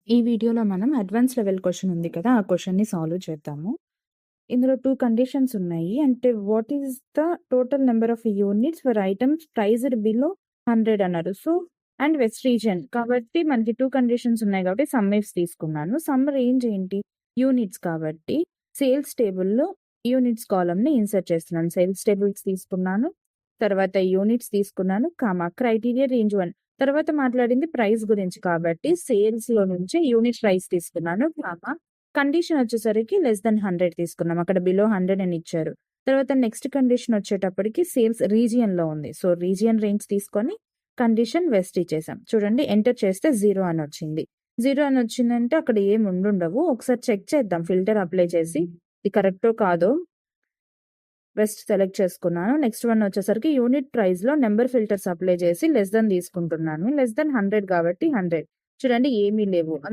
ఈ వీడియోలో మనం అడ్వాన్స్ లెవెల్ క్వెషన్ ఉంది కదా! ఆ క్వెషన్‌ని సాల్వ్ చేద్దాము. ఇందులో 2 కండిషన్స్ ఉన్నాయి. అంటే what is the total number of units for items priced below 100 అన్నారు. సో, అండ్ వెస్ట్ రీజియన్ కాబట్టి మనకి 2 కండిషన్స్ ఉన్నాయి కాబట్టి సమ్ ఇఫ్స్ తీసుకున్నాను. సమ్ రేంజ్ ఏంటి? యూనిట్స్ కాబట్టి సేల్స్ టేబుల్‌లో యూనిట్స్ కాలమ్‌ని ఇన్సర్ట్ చేస్తున్నాను. సేల్స్ టేబుల్స్ తీసుకున్నాను. తర్వాత యూనిట్స్ తీసుకున్నాను. క్రైటీరియా రేంజ్ 1 తర్వాత మాట్లాడింది ప్రైస్ గురించి కాబట్టి సేల్స్‌లో నుంచి యూనిట్ ప్రైస్ తీసుకున్నాను. కండిషన్ వచ్చేసరికి లెస్ థాన్ 100 తీసుకున్నాం. అక్కడ బిలో 100 అని ఇచ్చారు. తర్వాత నెక్స్ట్ కండిషన్ వచ్చేటప్పటికి సేల్స్ రీజియన్‌లో ఉంది. సో, రీజియన్ రేంజ్ తీసుకొని కండిషన్ వెస్ట్ ఇచ్చేసాం. చూడండి ఎంటర్ చేస్తే 0 అని వచ్చింది. 0 అని వచ్చిందంటే అక్కడ ఏమి ఉండుండవు. ఒకసారి చెక్ చేద్దాం ఫిల్టర్ అప్లై చేసి. ఇది కరెక్టో కాదో. వెస్ట్ సెలెక్ట్ చేసుకున్నాను. నెక్స్ట్ వన్ వచ్చేసరికి యూనిట్ ప్రైస్‌లో నంబర్ ఫిల్టర్స్ అప్లై చేసి లెస్ థాన్ తీసుకుంటున్నాను. లెస్ థాన్ 100 కాబట్టి 100 చూడండి ఏమీ లేవు.